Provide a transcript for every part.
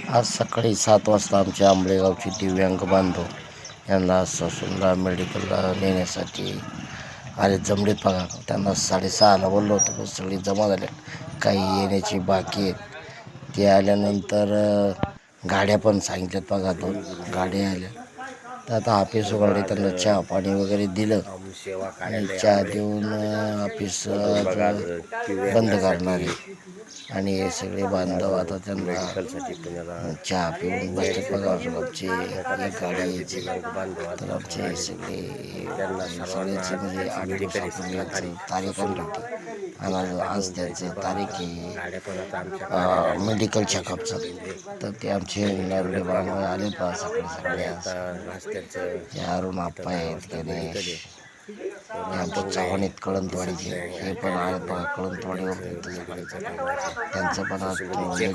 आज सकाळी 7 वाजता आमच्या आंबळेगावचे दिव्यांग बांधव यांना ससूनला मेडिकलला नेण्यासाठी आले जमलेत बघा. त्यांना 6:30ला बोललो होतं पण सगळी जमा झाले, काही येण्याची बाकी आहेत. ते आल्यानंतर गाड्या पण सांगितल्यात बघा, 2 गाड्या आल्या. तर आता ऑफिस उघडले, त्यांना चहा पाणी वगैरे दिलं आणि चहा देऊन ऑफिस बंद करणार आहे. आणि हे सगळे बांधव आता त्यांना चहा पिऊन बसतात बघा. आमचे एक गाडी यायची तर आमचे सगळे सगळ्याचे म्हणजे 8 दिवसापूर्वी तारीख आणली होती आणि आज त्यांचे तारीख आहे मेडिकल चेकअपचं. तर ते आमचे नरडे बांधव आले पहा सकाळी सकाळी. आज अरुण आप्पा आहेत, गणेश आमच्या चव्हाणीत कळंतवाडीचे हे पण आहेत बघा. कळंतवाडीवर त्यांचं पण आज आमचे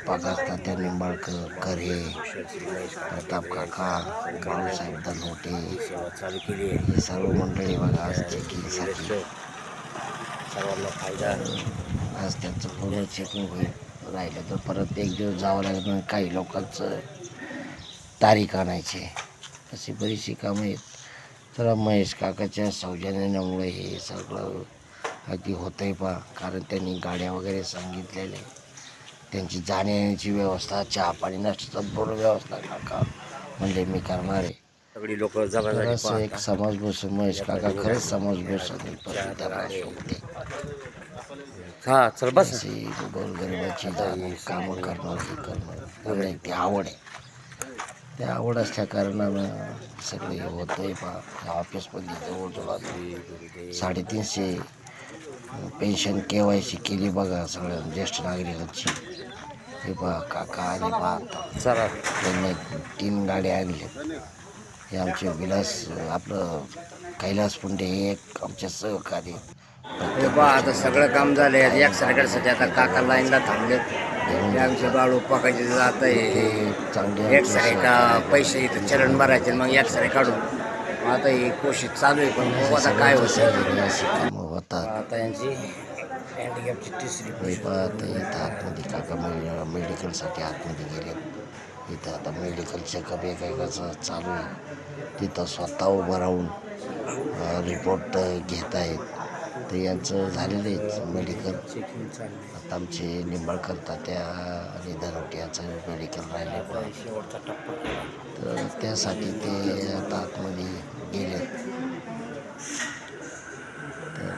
पगार तात्या निंबाळकर, खरे, प्रताप काका, बाळूसाहेब धनोटे हे सर्व मंडळी बघा आज चेकिंगसाठी. सर्वांना फायदा आज त्यांचं पूर्ण चेकिंग होईल. राहिलं तर परत एक दिवस जावं लागेल. काही लोकांचं तारीख आणायची, अशी बरीचशी कामं आहेत. तर महेश काकाच्या सौजन्यामुळे हे सगळं अगदी होतं आहे पहा. कारण त्यांनी गाड्या वगैरे सांगितलेले, त्यांची जाण्याची व्यवस्था, चहा पाणी नाश्ता पूर्ण व्यवस्था काका म्हणजे मी करणार आहे. सगळी लोक असं एक समाज बसून महेश काका खरंच समाज बसून हा चल बस अशी गोरगरिबाची कामं करणं हे करणं ती आवड आहे. त्या आवड असल्या कारणानं सगळे होतं आहे पहा. ऑफिसमध्ये जवळजवळ 350 पेन्शन KYC केली बघा सगळ्या ज्येष्ठ नागरिकांची. हे पहा काका आणि पहा चला त्यांनी 3 गाड्या आणल्या. हे आमचे विलास आपलं कैलास पुंडे हे एक आमचे सहकारी. आता सगळं काम झालंय. एक सरकारसाठी आता काका लाईनला थांबलेत. आमचे बाळू पाकाचे जात आहे चांगले एक सारे का पैसे इथं चरण भरायचे, मग एक सारे काढून आता ही कोशिश चालू आहे. पण मग आता काय होतं होतात. आता यांची हँडिकॅपची 3री इथं आतमध्ये काका मेडिकलसाठी आतमध्ये गेले. इथं आता मेडिकल चेकअप एकाचं चालू आहे. तिथं स्वतः उभं राहून रिपोर्ट घेत आहेत. तर यांचं झालेलं आहे मेडिकल. आता आमचे निंबाळकर तात्या आणि धनोटे याचं मेडिकल राहिले. तर त्यासाठी ते आता आतमध्ये गेले. तर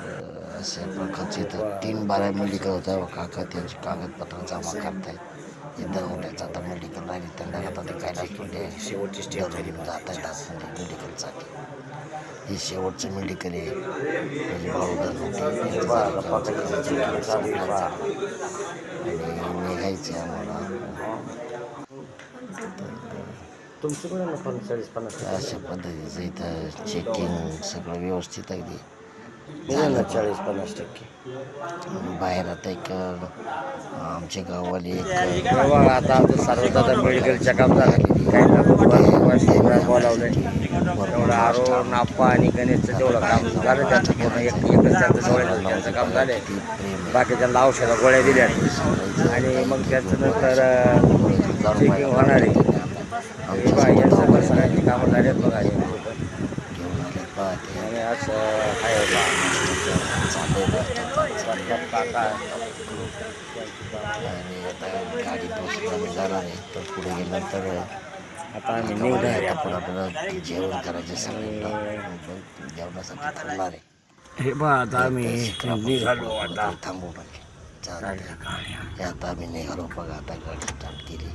अशा प्रकारचे तर 3 बारा मेडिकल होता काका त्यांचे कागदपत्र जमा करतायत. हे धनोट्याचं आता मेडिकल राहिले. त्यांना आता ते कैलास पुंडे शेवटची स्टेप झाली जात आहेत आतमध्ये मेडिकलसाठी. हे शेवटचं मेडिकल आहे म्हणजे बाळू धनोटे आणि निघायचे आम्हाला. अशा पद्धतीचं इथं चेकिंग सगळं व्यवस्थित अगदी 40-50%. बाहेर आता एक आमचे गाववाले आता सर्व आता मेडिकल चेकअप झालं. काही बोलावलं तेवढं आरोन आप्पा आणि गणेशचं तेवढं काम झालं. त्यांचं पूर्ण एकच त्यांचं काम झाले. बाकी त्यांना औषधं गोळ्या दिल्या आणि मग त्याचं नंतर चेकिंग होणार आहे. सगळ्यांची कामं झालेत बघा. आणि असं आहे काका आणि आता गाडी पोचून जाणार आहे. तर पुढे गेल्यानंतर आता आम्ही निघलो आहे. आता पुढे आपल्याला जेवण करायचे सगळे जेवणासाठी थांबणार आहे. हे बघ आता आम्ही निघालो. आता थांबू म्हणजे आता आम्ही निघालो बघा. आता गाडी स्टार्ट केली.